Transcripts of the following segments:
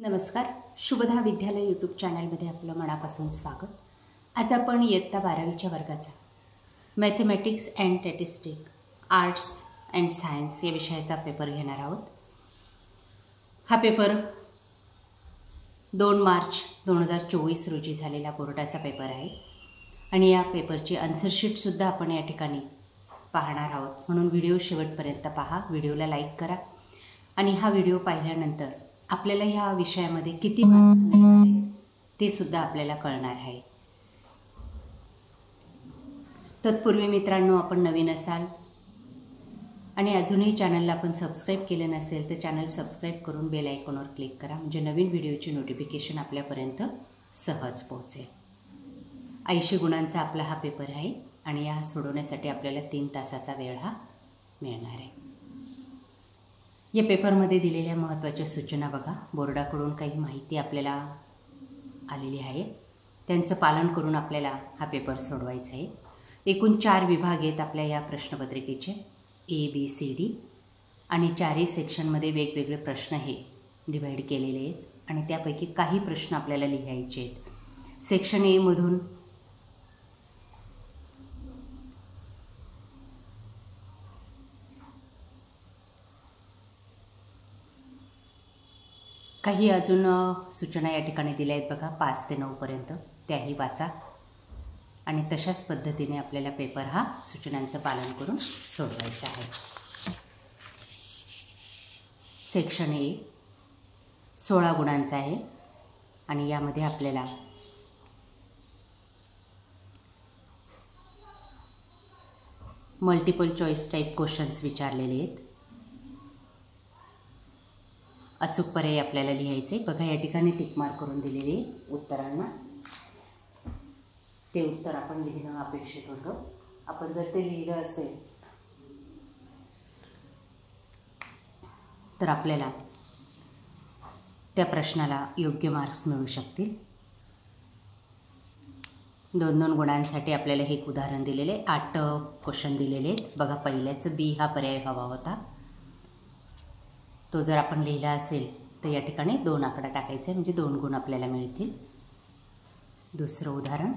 नमस्कार. शुभदा विद्यालय यूट्यूब चॅनलमध्ये आपलं मनापासून स्वागत. आज आपण इयत्ता 12वीच्या वर्गाचा mathematics and statistic arts and science या विषयाचा पेपर घेणार आहोत. हा पेपर 2 मार्च 2024 रोजी झालेला बोर्डाचा पेपर आहे आणि या पेपरची आन्सरशीटसुद्धा आपण या ठिकाणी पाहणार आहोत. म्हणून व्हिडिओ शेवटपर्यंत पहा, व्हिडिओला लाईक करा आणि हा व्हिडिओ पाहिल्यानंतर आपल्याला ह्या विषयामध्ये किती मार्क्स मिळणार आहेत ते सुद्धा आपल्याला कळणार आहे. तत्पूर्वी मित्रांनो, आपण नवीन असाल आणि अजूनही चॅनलला आपण सबस्क्राईब केले नसेल तर चॅनल सबस्क्राईब करून बेल आयकॉनवर क्लिक करा, म्हणजे नवीन व्हिडिओची नोटिफिकेशन आपल्यापर्यंत सहज पोहोचेल. 80 गुणांचा आपला हा पेपर आहे आणि या सोडवण्यासाठी आपल्याला 3 तासाचा वेळ हा मिळणार आहे. या पेपरमध्ये दिलेल्या महत्त्वाच्या सूचना बघा. बोर्डाकडून काही माहिती आपल्याला आलेली आहे, त्यांचं पालन करून आपल्याला हा पेपर सोडवायचा आहे. एकूण 4 विभाग आहेत आपल्या या प्रश्नपत्रिकेचे, ABCD, आणि 4ही सेक्शनमध्ये वेगवेगळे प्रश्न हे डिवाईड केलेले आहेत आणि त्यापैकी काही प्रश्न आपल्याला लिहायचे आहेत. सेक्शन A मधून काही अजून सूचना या ठिकाणी दिल्या आहेत बघा, 5 ते 9 पर्यंत, त्याही वाचा आणि तशाच पद्धतीने आपल्याला पेपर हा सूचनांचं पालन करून सोडवायचा आहे. सेक्शन A 16 गुणांचा आहे आणि यामध्ये आपल्याला मल्टिपल चॉईस टाईप क्वेश्चन्स विचारलेले आहेत. अचूक पर्याय आपल्याला लिहायचे बघा. या ठिकाणी टिक मार्क करून दिलेले उत्तरांना, ते उत्तर आपण लिहिणं अपेक्षित होतं. आपण जर ते लिहिलं असेल तर आपल्याला त्या प्रश्नाला योग्य मार्क्स मिळू शकतील. 2-2 गुणांसाठी आपल्याला हे एक उदाहरण दिलेले 8 क्वेश्चन दिलेले आहेत बघा. पहिल्याचं B हा पर्याय हवा होता, तो जर आपण लिहिला असेल तर या ठिकाणी 2 आकडा टाकायचा आहे, म्हणजे 2 गुण आपल्याला मिळतील. दुसरं उदाहरण,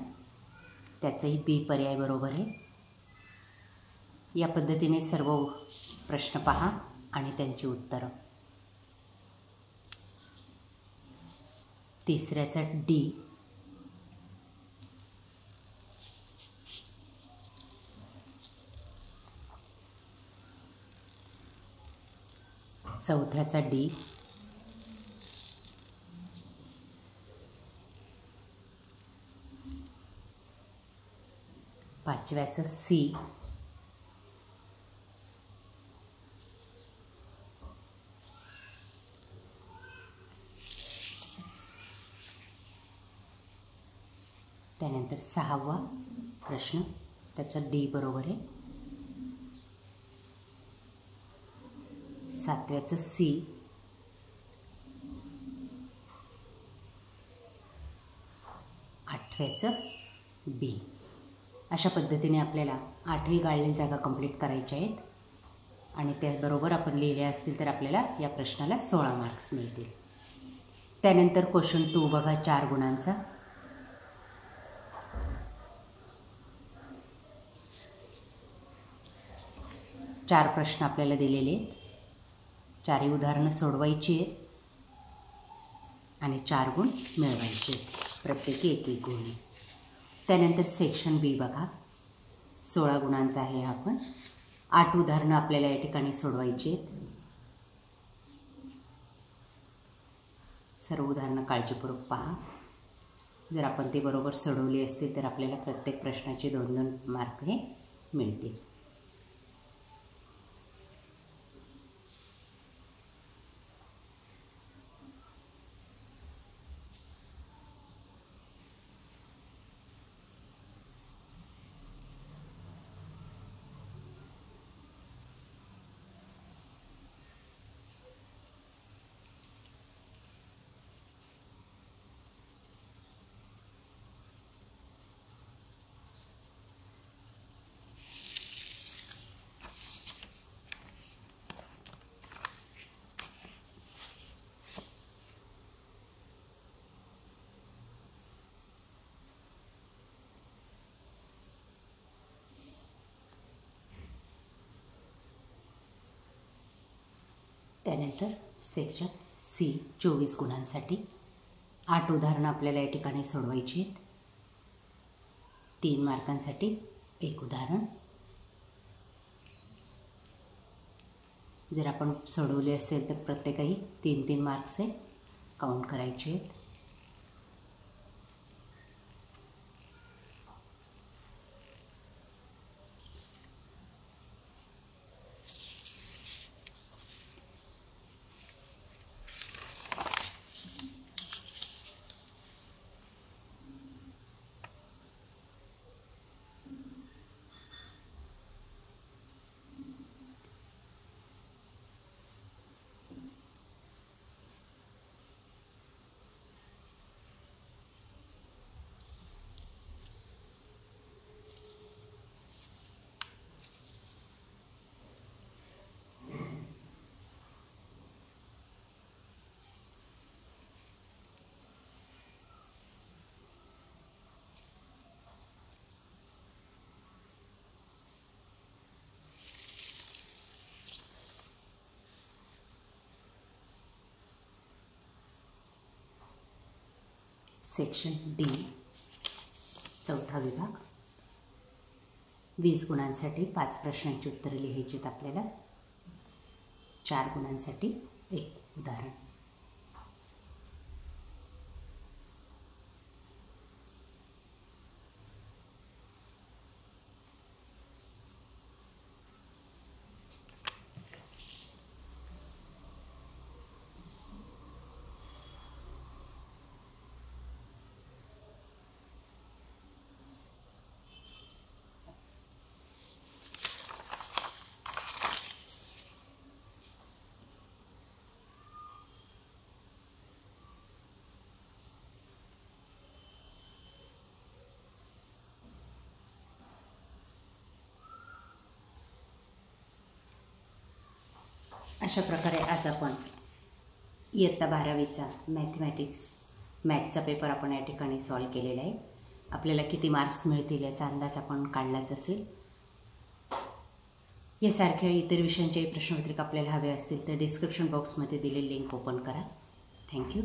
त्याचंही B पर्याय बरोबर आहे. या पद्धतीने सर्व प्रश्न पहा आणि त्यांची उत्तरं. तिसऱ्याचा D, चौथ्याचा D, पाचव्याचं C, त्यानंतर 6वा प्रश्न, त्याचा D बरोबर आहे. 7व्याचं C, 8व्याचं B. अशा पद्धतीने आपल्याला 8ही गाळलेली जागा कंप्लीट करायच्या आहेत आणि त्याचबरोबर आपण लिहिल्या असतील तर आपल्याला या प्रश्नाला 16 मार्क्स मिळतील. त्यानंतर क्वेश्चन 2 बघा, 4 गुणांचा. चार प्रश्न आपल्याला दिलेले आहेत, 4ही उदाहरणं सोडवायची आहेत आणि 4 गुण मिळवायचे आहेत, प्रत्येकी 1-1 गुण. त्यानंतर सेक्शन B बघा, 16 गुणांचा आहे हा पण. 8 उदाहरणं आपल्याला या ठिकाणी सोडवायची आहेत. सर्व उदाहरणं काळजीपूर्वक पहा. जर आपण ते बरोबर सोडवली असतील तर आपल्याला प्रत्येक प्रश्नाचे 2-2 मार्क हे मिळतील. त्यानंतर सेक्शन सी 24 गुणांसाठी 8 उदाहरणं आपल्याला या ठिकाणी सोडवायची आहेत. 3 मार्कांसाठी 1 उदाहरण. जर आपण सोडवले असेल तर प्रत्येकाही 3-3 मार्क्सचे काउंट करायचे आहेत. सेक्शन डी 4था विभाग 20 गुणांसाठी 5 प्रश्नांची उत्तरे लिहायची आहेत आपल्याला. 4 गुणांसाठी 1 उदाहरण. अशा प्रकारे आज आपण इयत्ता 12वीचा मॅथचा पेपर आपण या ठिकाणी सॉल्व केलेला आहे. आपल्याला किती मार्क्स मिळतील याचा अंदाज आपण काढलाच असेल. यासारख्या इतर विषयांचे प्रश्नपत्रिका आपल्याला हवे असतील तर डिस्क्रिप्शन बॉक्समध्ये दिलेली लिंक ओपन करा. थँक्यू.